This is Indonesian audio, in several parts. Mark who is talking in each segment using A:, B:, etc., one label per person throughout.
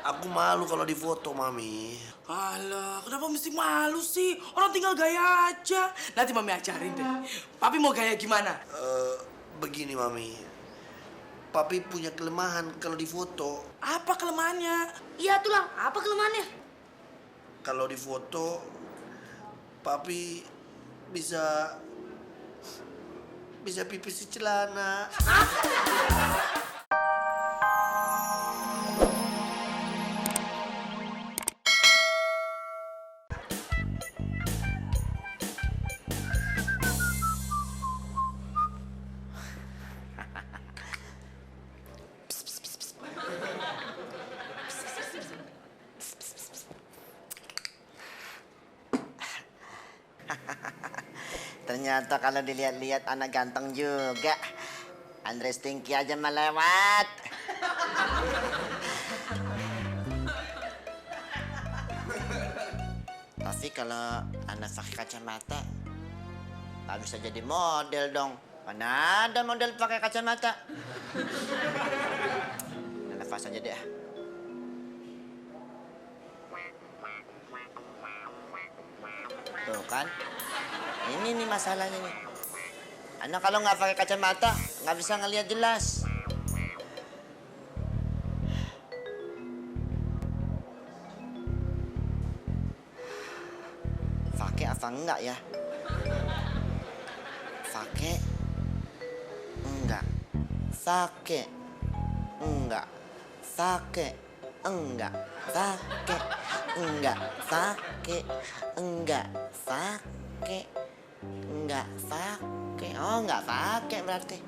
A: Aku malu kalau difoto, Mami.
B: Alah, kenapa mesti malu sih? Orang tinggal gaya aja. Nanti Mami ajarin deh. Papi mau gaya gimana?
A: Begini, Mami. Papi punya kelemahan kalau difoto.
B: Apa kelemahannya?
C: Iya tuh, Lang. Apa kelemahannya?
A: Kalau difoto, Papi bisa pipis di celana.
D: Ternyata kalau dilihat-lihat anak ganteng juga. Andres Tingki aja melewat. Tapi kalau anak pakai kacamata, tak bisa jadi model dong. Mana ada model pakai kacamata? Nafas aja deh. Tuh kan? Ini nih masalahnya nih. Anak kalau nggak pakai kacamata nggak bisa ngelihat jelas. Pakai apa enggak ya? Pakai enggak. Pakai enggak. Pakai enggak. Pakai enggak. Pakai enggak. Pakai enggak pakai. Oh, enggak pakai berarti.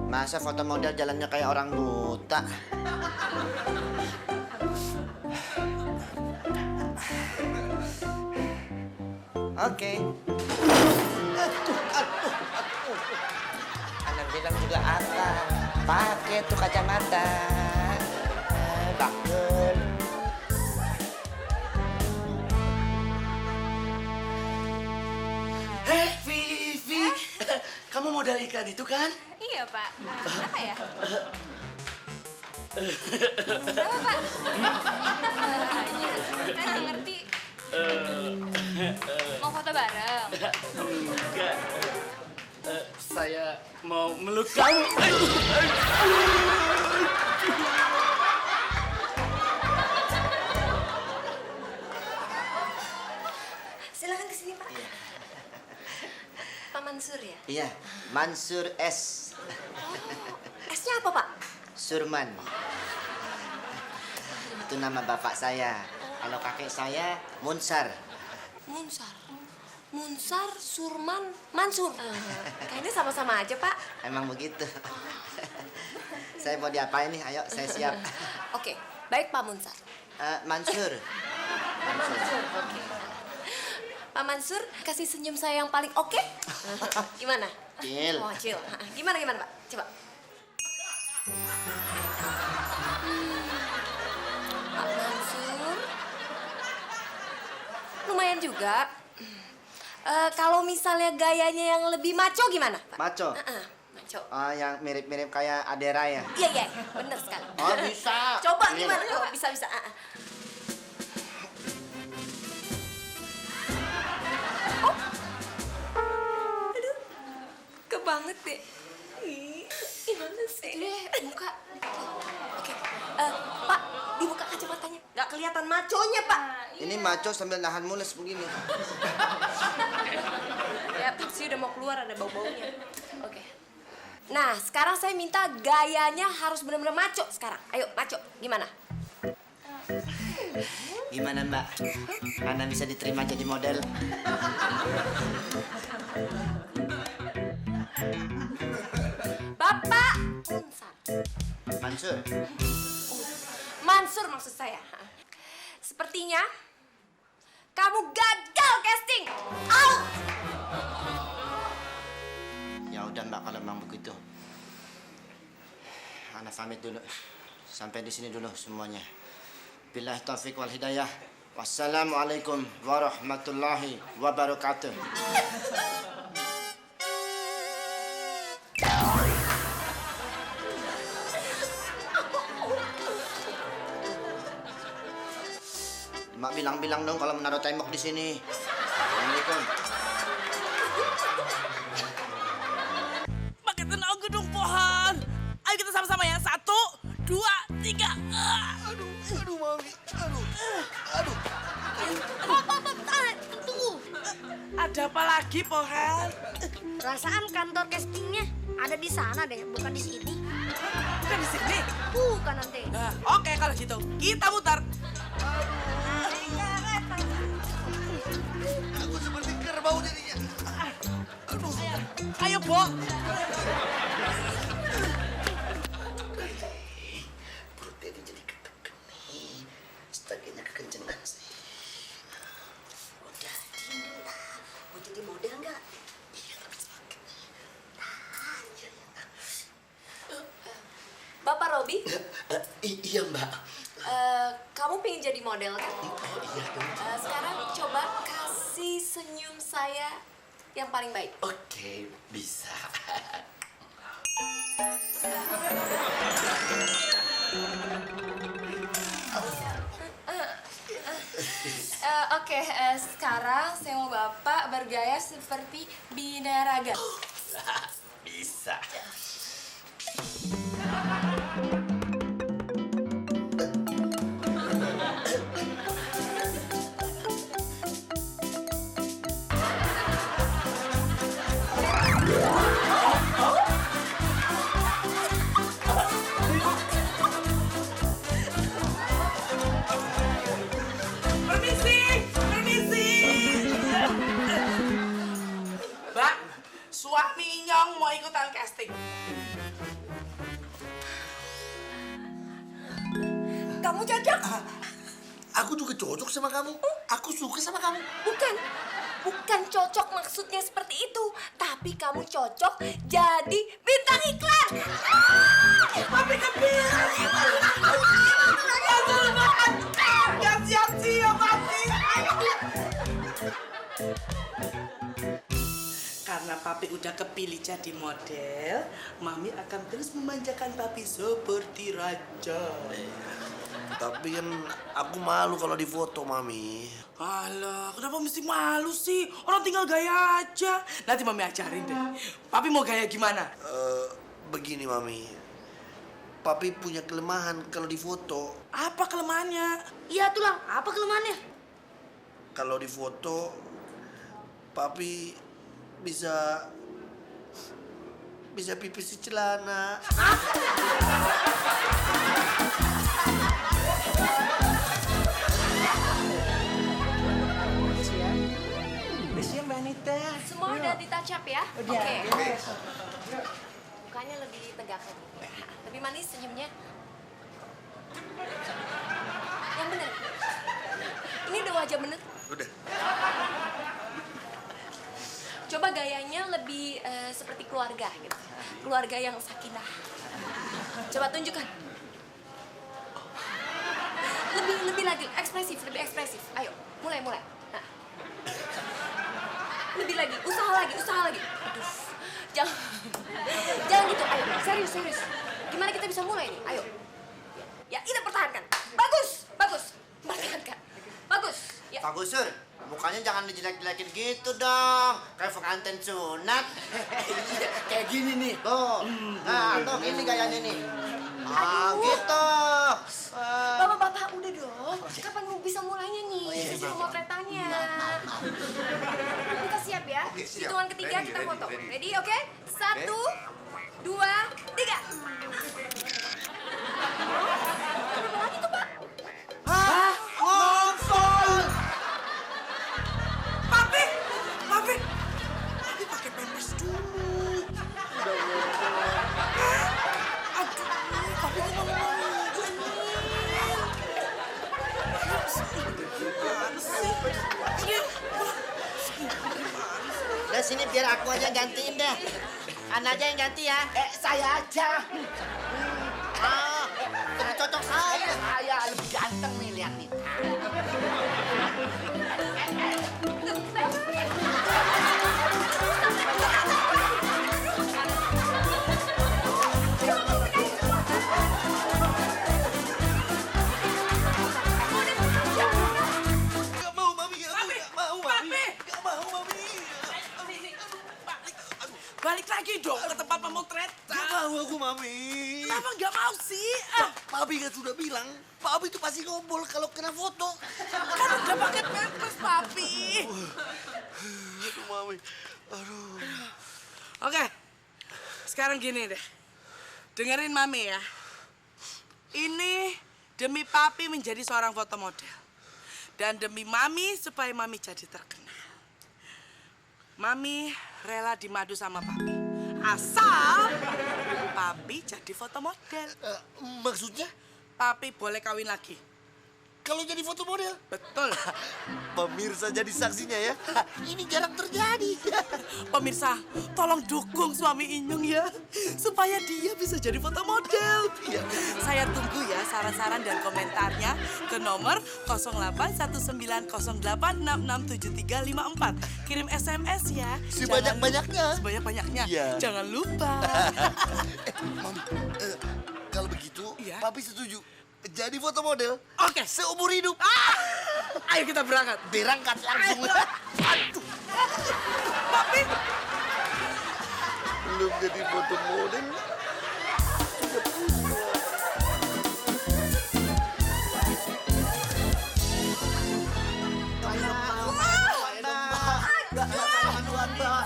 D: Masa foto model jalannya kayak orang buta? Oke. Anak bilang juga apa? Pakai tuh kacamata. Bakul.
B: Vivi. Kamu modal iklan itu kan?
C: Iya, Pak. Apa ya? Apa, Pak? Saya nggak ngerti. Mau foto bareng?
B: Enggak. Saya mau meluk kamu.
C: Silakan kesini, Pak. Pak Mansur ya?
D: Iya, Mansur S.
C: S-nya apa, Pak?
D: Surman. Itu nama bapak saya. Kalau kakek saya Munsar.
C: Munsar. Munsar, Surman, Mansur. Kayaknya sama-sama aja, Pak.
D: Emang begitu. Saya mau diapain nih? Ayo, saya siap.
C: Oke, baik Pak Munsar.
D: Mansur. Mansur.
C: Oke. Pak Mansur, kasih senyum saya yang paling oke. Gimana?
D: Cil.
C: Oh, Cil. Gimana, Pak? Coba. Pak Mansur. Lumayan juga. Kalau misalnya gayanya yang lebih maco gimana, Pak?
D: Maco.
C: Maco.
D: Yang mirip-mirip kayak Adera ya?
C: Iya, bener sekali.
D: Oh, bisa.
C: Coba
D: Ini.
C: gimana? Coba bisa. Oh. Aduh. Kebanget deh. Gimana sih? Deh, buka. Oke. Pak, dibuka kacamatanya. Nggak kelihatan maconya, Pak.
D: Ini maco sambil nahan mules begini.
C: Ya, pasti udah mau keluar, ada bau-baunya. Oke. Nah, sekarang saya minta gayanya harus benar-benar maco sekarang. Ayo, maco. Gimana?
D: Gimana, Mbak? Mana bisa diterima jadi model?
C: Bapak Munsar.
D: Mansur.
C: Mansur maksud saya. Sepertinya kamu gagal casting. Out.
D: Ya udah, Mbak, kalau memang begitu. Ana pamit dulu. Sampai di sini dulu semuanya. Billahi taufik wal hidayah. Wassalamualaikum warahmatullahi wabarakatuh. bilang-bilang dong kalau menaruh tembok di sini. Assalamualaikum.
B: Pakai tenaga dong pohon. Ayo kita sama-sama ya. 1, 2, 3.
A: Aduh, Mami. Aduh.
C: Tahan, tunggu.
B: Ada apa lagi pohon?
E: Perasaan kantor castingnya ada di sana deh, bukan di sini.
B: Bukan di sini.
E: Bukan nanti.
B: Nah, oke kalau gitu kita muter.
A: Aku seperti kerbau jadinya.
B: Ayo, Bo.
A: Perutnya ini jadi ketekan nih. Stagenya kekencengan sih.
E: Udah, diem dah. Mau jadi model nggak?
A: Iya, tapi sakit nih.
C: Bapak Robi,
A: Iya, Mbak.
C: kamu pengen jadi model kan?
A: Iya dong.
C: Sekarang coba kasih senyum saya yang paling baik.
A: Oke, bisa.
C: Oke, sekarang saya mau Bapak bergaya seperti binaraga.
A: Bisa.
B: Permisi. Mbak, suami Inyong mau ikutan casting.
C: Kamu cocok?
A: Aku juga cocok sama kamu. Aku suka sama kamu.
C: Bukan cocok maksudnya seperti itu. Tapi kamu cocok jadi bintang iklan.
B: Papi kebilang. Gak siap-siap, Papi. Karena Papi udah kepilih jadi model, Mami akan terus memanjakan Papi seperti raja.
A: Tapi kan aku malu kalau difoto, Mami.
B: Alah, kenapa mesti malu sih? Orang tinggal gaya aja. Nanti Mami ajarin deh. Papi mau gaya gimana?
A: Begini, Mami. Papi punya kelemahan kalau difoto.
B: Apa kelemahannya?
E: Iya tulang, apa kelemahannya?
A: Kalau difoto, Papi bisa pipis di celana.
C: Semua udah di-touch up ya? Oke. Mukanya lebih tegak lagi. Lebih manis senyumnya. Yang bener. Ini udah wajah bener.
A: Udah.
C: Coba gayanya lebih seperti keluarga gitu. Keluarga yang sakinah. Coba tunjukkan. Lebih lagi, lebih ekspresif. Ayo, mulai. Nah. Lebih lagi, usaha lagi. Aduh, jangan gitu. Ayo, serius. Gimana kita bisa mulai nih? Ayo. Ya, kita pertahankan. Bagus. Pertahankan. Bagus. Ya.
D: Pak Gusur, mukanya jangan dijelek-jelekin gitu dong. Kayak pengantin sunat.
A: Iya, kayak gini nih.
D: Tuh, nah tuh ini gayanya nih. Gitu.
C: Bapak-bapak, udah dong. Kapan mau bisa mulainya nih? Saya pemotretannya. Kita siap ya? Hitungan ketiga kita foto. Ready, oke? 1, 2, 3. Kenapa lagi tuh, Pak?
D: Hah? Ngompol!
B: Papi pakai pempes dulu. Aduh, Papi kan ngomong
D: Udah sini biar aku aja gantiin deh. Ana aja yang ganti ya.
F: Saya aja.
D: Udah cocok saya.
F: Saya lebih ganteng nih, lihat nih.
B: lagi dong ke tempat pemotretan.
A: Gak mau aku, Mami.
B: Kenapa nggak mau sih?
A: Papi kan sudah bilang, Papi itu pasti ngobrol kalau kena foto.
B: Kan udah pakai pampers, Papi.
A: Aduh, Mami. Aduh.
B: Oke, sekarang gini deh. Dengerin Mami ya. Ini demi Papi menjadi seorang foto model. Dan demi Mami supaya Mami jadi terkenal. Mami rela dimadu sama Papi. Asal Papi jadi foto model.
A: Maksudnya,
B: Papi boleh kawin lagi.
A: kalau jadi foto model?
B: Betul.
A: Pemirsa jadi saksinya ya. Ini jarang terjadi.
B: Pemirsa, tolong dukung suami Inyong ya. Supaya dia bisa jadi foto model. Saya tunggu ya saran-saran dan komentarnya ke nomor 081908667354. Kirim SMS ya.
A: Sebanyak-banyaknya.
B: Sebanyak-banyaknya.
A: Iya.
B: Jangan lupa.
A: Mami, kalau begitu,
B: Iya.
A: Papi setuju. Jadi foto model.
B: Oke.
A: Seumur hidup.
B: Ayo kita berangkat.
A: Berangkat langsung. Aduh.
B: Papi.
A: Belum jadi foto model.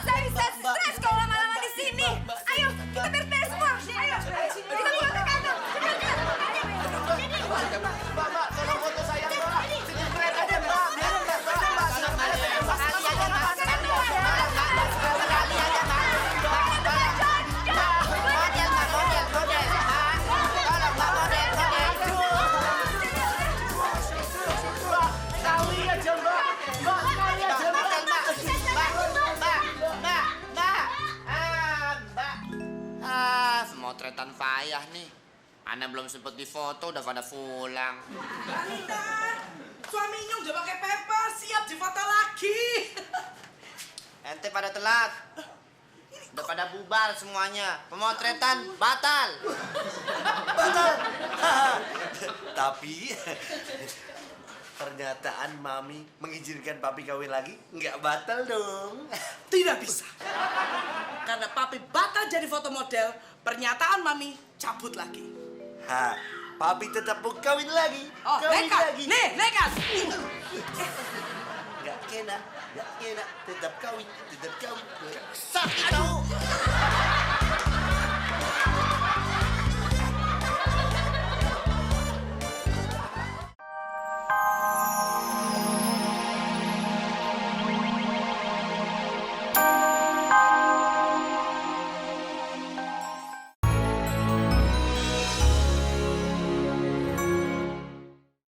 C: Saya bisa stres kalau lama-lama di sini. Ayo, kita beres-beres semua. Ayo, kita pulang ke kantor.
D: Pemotretan payah nih. Ana belum sempet difoto, udah pada pulang.
B: Anita, suami Inyong udah pakai pampers, siap difoto lagi.
D: Ente pada telat. Udah pada bubar semuanya. Pemotretan batal.
A: Batal. Tapi pernyataan Mami mengizinkan Papi kawin lagi nggak batal dong.
B: Tidak bisa. Karena Papi batal jadi foto model, pernyataan Mami cabut lagi.
A: Ha, Papi tetap mau kawin lagi.
B: Oh,
A: Kawin
B: nekat.
A: lagi.
B: Nih, nekat.
A: Nggak kena. Tetap kawin. Sakit tau.